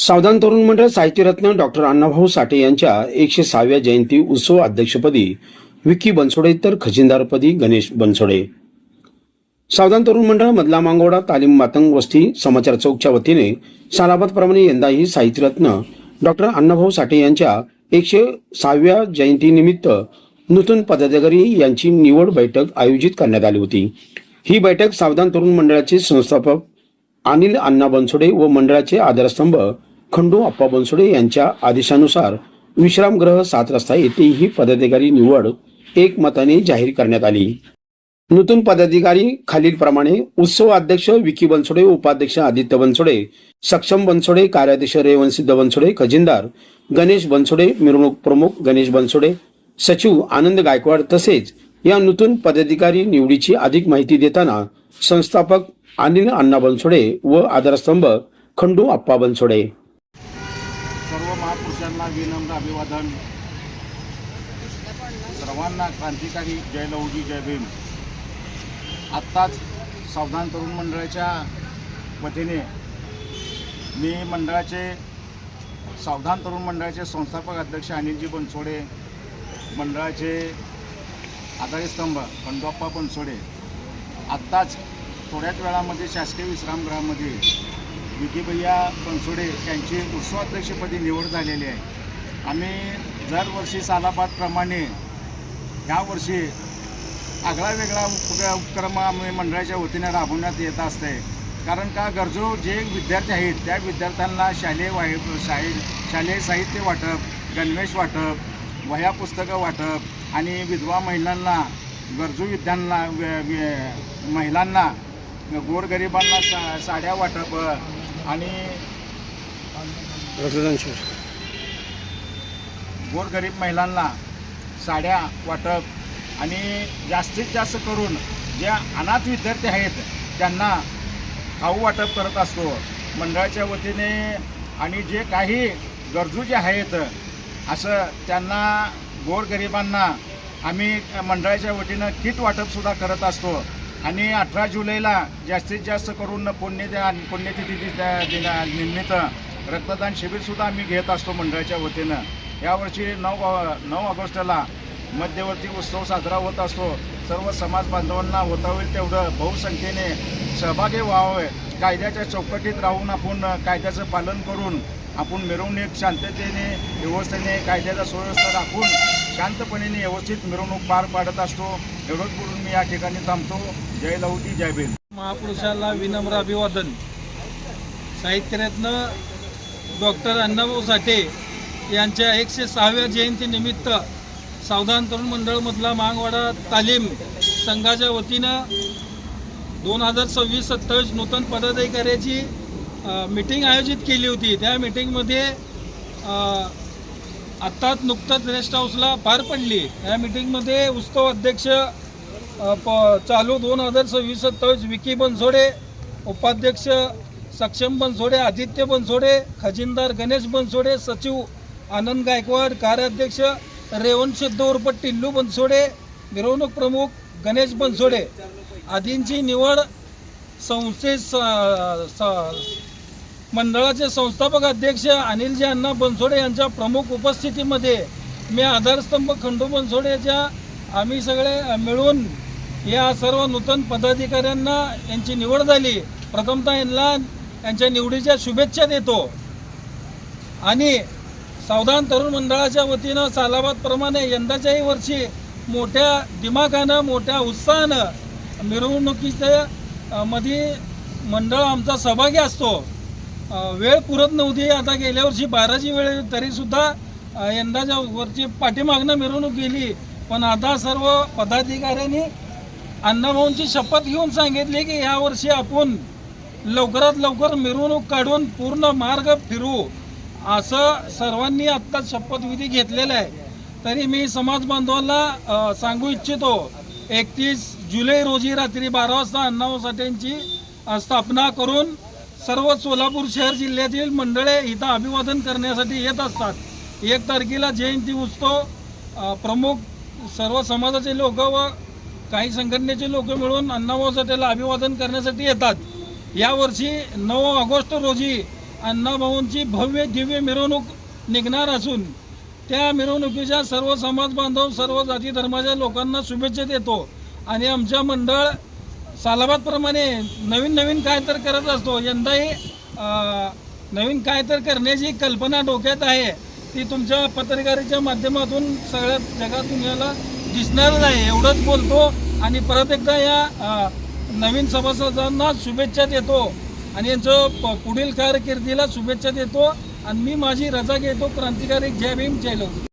सावधान तरुण मंडळ साहित्यरत्न डॉक्टर अण्णाभाऊ साठे यांच्या 106व्या जयंती उत्सव अध्यक्षपदी विकी बनसोडे तर खजिनदारपदी गणेश बनसोडे। सावधान तरुण मंडळ मधला मांगोडा तालीम मातंग वस्ती समाचार चौकच्या वतीने सालाबादप्रमाणे यंदाही साहित्यरत्न डॉक्टर अण्णाभाऊ साठे यांच्या 106व्या जयंतीनिमित्त नूतन पदाधिकारी यांची निवड बैठक आयोजित करण्यात आली होती। ही बैठक सावधान तरुण मंडळाचे संस्थापक अनिल अण्णा बनसोडे व मंडळाचे आधारस्तंभ खंडू अप्पा बनसोडे यांच्या आदेशानुसार विश्रामगृह 7 रस्ता येथे ही पदाधिकारी निवड एकमताने जाहीर करण्यात आली। नूतन पदाधिकारी खालीलप्रमाणे: उत्सव अध्यक्ष विकी बनसोडे, उपाध्यक्ष आदित्य बनसोडे, सक्षम बनसोडे, कार्याध्यक्ष रेवणसिद्ध बनसोडे, खजिनदार गणेश बनसोडे, मिरवणूक प्रमुख गणेश बनसोडे, सचिव आनंद गायकवाड। तसेच या नूतन पदाधिकारी निवडीची अधिक माहिती देताना संस्थापक अनिल अण्णा बनसोडे व आधारस्तंभ खंडू अप्पा बनसोडे। सर्व महापुरुषांना विनम्र अभिवादन। सर्वांना क्रांतिकारी जय लवजी जय भीम। आत्ताच सावधान तरुण मंडळाच्या वतीने मी सावधान तरुण मंडळाचे संस्थापक अध्यक्ष अनिलजी बनसोडे, मंडळाचे आधारस्तंभ खंडोप्पा बनसोडे आत्ताच थोड्याच वेळामध्ये शासकीय विश्रामगृहामध्ये विकी भैया बनसोडे यांची उत्सवाध्यक्षपदी निवड झालेली आहे। आम्ही दरवर्षी सालाबादप्रमाणे यावर्षी आगळा वेगळा उपक्रम आम्ही मंडळाच्या वतीने राबवण्यात येत असते। कारण का गरजू जे विद्यार्थी आहेत त्या विद्यार्थ्यांना शालेय साहित्य वाटप, गणवेश वाटप, वह्या पुस्तकं वाटप आणि विधवा महिलांना, गरजू महिलांना, गोरगरिबांना साड्या वाटप आणि गोरगरीब महिलांना साड्या वाटप आणि जास्तीत जास्त करून जे अनाथ विद्यार्थी आहेत त्यांना खाऊ वाटप करत असतो मंडळाच्या वतीने। आणि जे काही गरजू जे आहेत असं त्यांना गोरगरिबांना आम्ही मंडळाच्या वतीनं किट वाटपसुद्धा करत असतो। आणि 18 जुलैला जास्तीत जास्त करून पुण्यतिथी निमित्त रक्तदान शिबिरसुद्धा आम्ही घेत असतो मंडळाच्या वतीनं। यावर्षी 9 ऑगस्टला मध्यवर्ती उत्सव साजरा होत असतो। सर्व समाज बांधवांना होता होईल तेवढं बहुसंख्येने सहभागी व्हावे। कायद्याच्या चौकटीत राहून आपण कायद्याचं पालन करून आपण मिरवणूक शांततेने, व्यवस्थेने, कायद्याचा सुव्यवस्था राखून शांतपणे व्यवस्थित मिरवणूक पार पाडत असतो। एवढंच बोलून मी या ठिकाणी थांबतो। जय लवजी जय भीम। महापुरुषाला विनम्र अभिवादन। साहित्यरत्न डॉक्टर अण्णाभाऊ साठे यांच्या 106व्या जयंतीनिमित्त सावधान तरुण मंडळमधला मांगवाडा तालीम संघाच्या वतीनं 2026-27 नूतन पदाधिकाऱ्याची मीटिंग आयोजित केली होती। त्या मीटिंगमध्ये आत्ताच नुकतंच रेस्ट हाऊसला पार पडली। या मीटिंगमध्ये उत्सव अध्यक्ष चालू 2026-27 विकी बनसोडे, उपाध्यक्ष सक्षम बनसोडे, आदित्य बनसोडे, खजिनदार गणेश बनसोडे, सचिव आनंद गायकवाड, कार्याध्यक्ष रेवणसिद्ध उर्फ टिल्लू बनसोडे, मिरवणूक प्रमुख गणेश बनसोडे आदींची निवड मंडळाचे संस्थापक अध्यक्ष अनिलजी अण्णा बनसोडे यांच्या प्रमुख उपस्थितीमध्ये मी आधारस्तंभ खंडू बनसोडेच्या आम्ही सगळे मिळून या सर्व नूतन पदाधिकाऱ्यांना यांची निवड झाली। प्रथमतः यांच्या निवडीच्या शुभेच्छा देतो। आणि सावधान तरुण मंडळाच्या वतीनं सालाबादप्रमाणे यंदाच्याही वर्षी मोठ्या दिमागानं, मोठ्या उत्साहानं मिरवणुकीच्या मध्ये मंडळ आमचा सहभागी असतो। वेळ पुरत नव्हती। आता गेल्या वर्षी 12ची वेळ तरीसुद्धा यंदाच्या वर्षी पाठीमागनं मिरवणूक गेली। पण आता सर्व पदाधिकाऱ्यांनी अण्णाभाऊंची शपथ घेऊन सांगितली की यावर्षी आपण लवकरात लवकर मिरवणूक काढून पूर्ण मार्ग फिरू, असं सर्वांनी आत्ता शपथविधी घेतलेला आहे। तरी मी समाज बांधवांना सांगू इच्छितो, 31 जुलै रोजी रात्री 12 वाजता अण्णाभाऊ साठेंची स्थापना करून सर्व सोलापूर शहर जिल्ह्यातील मंडळे इथं अभिवादन करण्यासाठी येत असतात। 1 तारखेला जयंती उत्सव प्रमुख सर्व समाजाचे लोक व काही संघटनेचे लोक मिळून अण्णाभाऊ साठेला अभिवादन करण्यासाठी येतात। यावर्षी 9 ऑगस्ट रोजी अण्णाभाऊंची भव्य दिव्य मिरवणूक निघणार असून त्या मिरवणुकीच्या सर्व समाज बांधव सर्व जाती धर्माच्या लोकांना शुभेच्छा देतो. आणि आमच्या मंडळ सालाबादप्रमाणे नवीन नवीन काय तर करत असतो. यंदाही नवीन काय तर करण्याची कल्पना डोक्यात आहे, ती तुमच्या पत्रकारितेच्या माध्यमातून सगळ्या जगात दुनियाला दिसणारच आहे. एवढंच बोलतो आणि परत एकदा या नवीन सभासदांना शुभेच्छा देतो आणि यांचं पुढील कारकिर्दीला शुभेच्छा देतो. आणि मी माझी रजा घेतो. क्रांतिकारी जय भीम जय लवकर.